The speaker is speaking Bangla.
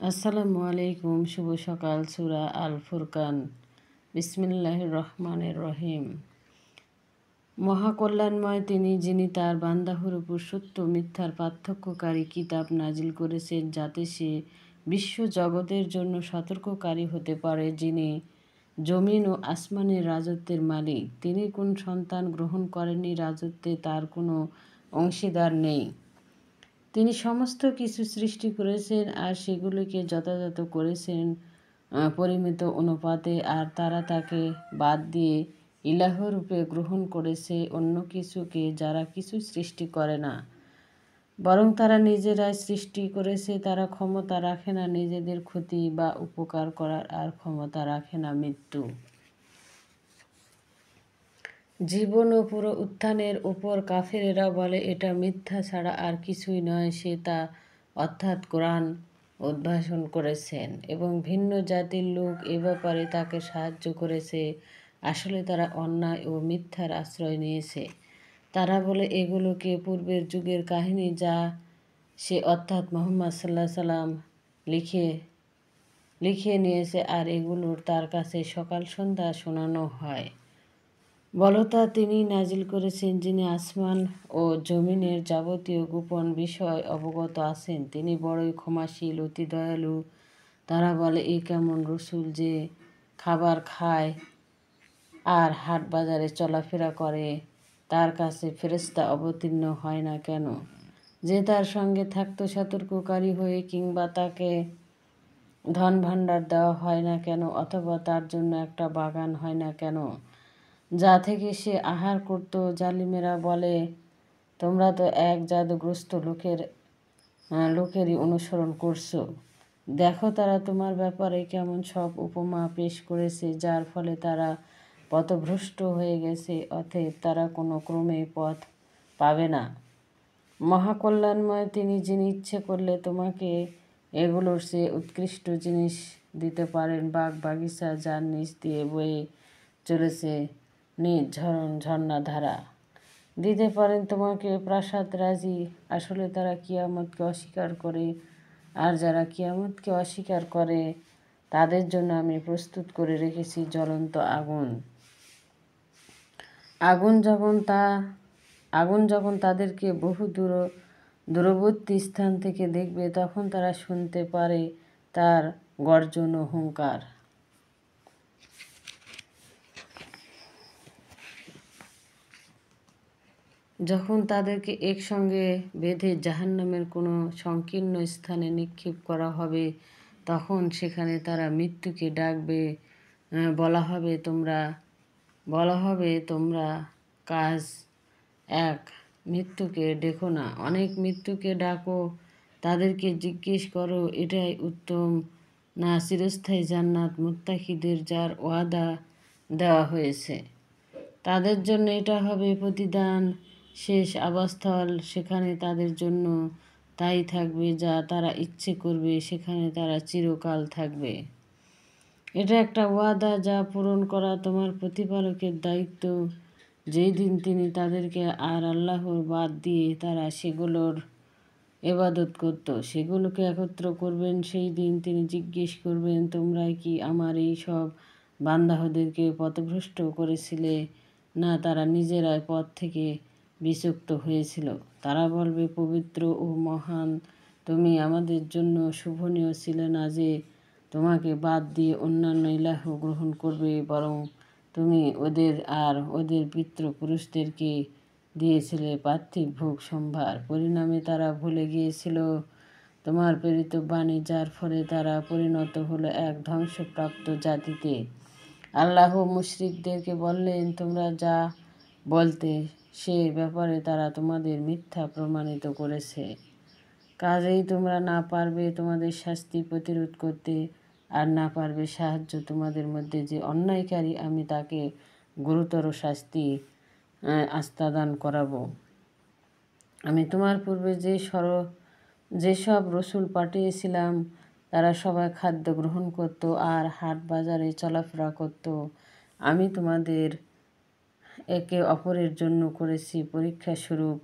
আসসালামু আলাইকুম। শুভ সকাল। সূরা আল ফুরকান। বিসমিল্লাহির রহমানির রহিম। মহাকল্যাণময় তিনি, যিনি তার বান্দাহুর উপর সত্য মিথ্যার পার্থক্যকারী কিতাব নাজিল করেছেন, যাতে সে বিশ্ব জগতের জন্য সতর্ককারী হতে পারে। যিনি জমিন ও আসমানের রাজত্বের মালিক। তিনি কোন সন্তান গ্রহণ করেননি, রাজত্বে তার কোনো অংশীদার নেই। তিনি সমস্ত কিছু সৃষ্টি করেছেন আর সেগুলোকে যথাযথ করেছেন পরিমিত অনুপাতে, আর তারা তাকে বাদ দিয়ে ইলাহ রূপে গ্রহণ করেছে অন্য কিছুকে, যারা কিছু সৃষ্টি করে না, বরং তারা নিজেরাই সৃষ্টি করেছে। তারা ক্ষমতা রাখে না নিজেদের ক্ষতি বা উপকার করার, আর ক্ষমতা রাখে না মৃত্যু, জীবন ও পুরো উত্থানের উপর। কাফেরেরা বলে, এটা মিথ্যা ছাড়া আর কিছুই নয়। সে তা অর্থাৎ কোরআন উদ্ভাসন করেছেন এবং ভিন্ন জাতির লোক এ ব্যাপারে তাকে সাহায্য করেছে। আসলে তারা অন্যায় ও মিথ্যার আশ্রয় নিয়েছে। তারা বলে, এগুলোকে পূর্বের যুগের কাহিনী, যা সে অর্থাৎ মুহাম্মদ সাল্লাম লিখে নিয়েছে, আর এগুলোর তার কাছে সকাল সন্ধ্যা শোনানো হয়। বলতা তিনিই নাজিল করেছেন, যিনি আসমান ও জমিনের যাবতীয় গোপন বিষয় অবগত আছেন। তিনি বড়ই ক্ষমাশীল, অতি দয়ালু। তারা বলে, এ কেমন রসুল যে খাবার খায় আর হাট বাজারে চলাফেরা করে, তার কাছে ফেরেশতা অবতীর্ণ হয় না কেন? যে তার সঙ্গে থাকতো সতর্ককারী হয়ে, কিংবা তাকে ধন ভাণ্ডার দেওয়া হয় না কেন, অথবা তার জন্য একটা বাগান হয় না কেন, যা থেকে সে আহার করত? জালিমেরা বলে, তোমরা তো এক জাদুগ্রস্ত লোকেরই অনুসরণ করছো। দেখো, তারা তোমার ব্যাপারে কেমন সব উপমা পেশ করেছে, যার ফলে তারা পথভ্রষ্ট হয়ে গেছে। অতএব তারা কোনো ক্রমে পথ পাবে না। মহাকল্যাণময় তিনি, যিনি ইচ্ছে করলে তোমাকে এগুলোর চেয়ে উৎকৃষ্ট জিনিস দিতে পারেন। বাগ বাগিচা যার নিচ দিয়ে বয়ে চলেছে নিজ ঝর্ণা ধারা, দিতে পারেন তোমাকে প্রাসাদ রাজি। আসলে তারা কিয়ামতকে অস্বীকার করে, আর যারা কিয়ামতকে অস্বীকার করে তাদের জন্য আমি প্রস্তুত করে রেখেছি জ্বলন্ত আগুন। আগুন যখন তাদেরকে বহু দূরবর্তী স্থান থেকে দেখবে, তখন তারা শুনতে পারে তার গর্জন ও হুঙ্কার। যখন তাদেরকে একসঙ্গে বেঁধে জাহান্নামের কোনো সংকীর্ণ স্থানে নিক্ষেপ করা হবে, তখন সেখানে তারা মৃত্যুকে ডাকবে। বলা হবে, তোমরা কাজ এক, মৃত্যুকে ডেকো না, অনেক মৃত্যুকে ডাকো। তাদেরকে জিজ্ঞেস করো, এটাই উত্তম না চিরস্থায়ী জান্নাত মুত্তাকিদের, যার ওয়াদা দেওয়া হয়েছে? তাদের জন্য এটা হবে প্রতিদান, শেষ আবাসস্থল। সেখানে তাদের জন্য তাই থাকবে যা তারা ইচ্ছে করবে, সেখানে তারা চিরকাল থাকবে। এটা একটা ওয়াদা যা পূরণ করা তোমার প্রতিপালকের দায়িত্ব। যেই দিন তিনি তাদেরকে আর আল্লাহর বাদ দিয়ে তারা সেগুলোর ইবাদত করত, সেগুলোকে একত্র করবেন, সেই দিন তিনি জিজ্ঞেস করবেন, তোমরা কি আমার এই সব বান্দাহদেরকে পথভ্রষ্ট করেছিলে, না তারা নিজেরাই পথ থেকে বিচ্যুত হয়েছিল? তারা বলবে, পবিত্র ও মহান তুমি আমাদের জন্য শুভনীয় ছিলে না যে তোমাকে বাদ দিয়ে অন্যান্য ইলাহ গ্রহণ করবে, বরং তুমি ওদের আর ওদের পিতৃপুরুষদেরকে দিয়েছিলে পার্থিব ভোগ সম্ভার। পরিণামে তারা ভুলে গিয়েছিল তোমার প্রেরিত বাণী, যার ফলে তারা পরিণত হলো এক ধ্বংসপ্রাপ্ত জাতিতে। আল্লাহ মুশরিকদেরকে বললেন, তোমরা যা বলতে সে ব্যাপারে তারা তোমাদের মিথ্যা প্রমাণিত করেছে। কাজেই তোমরা না পারবে তোমাদের শাস্তি প্রতিরোধ করতে, আর না পারবে সাহায্য। তোমাদের মধ্যে যে অন্যায়কারী, আমি তাকে গুরুতর শাস্তি আস্তাদান করাবো। আমি তোমার পূর্বে যেসব রসুল পাঠিয়েছিলাম, তারা সবাই খাদ্য গ্রহণ করত আর হাট বাজারে চলাফেরা করত। আমি তোমাদের একে অপরের জন্য করেছি পরীক্ষা স্বরূপ।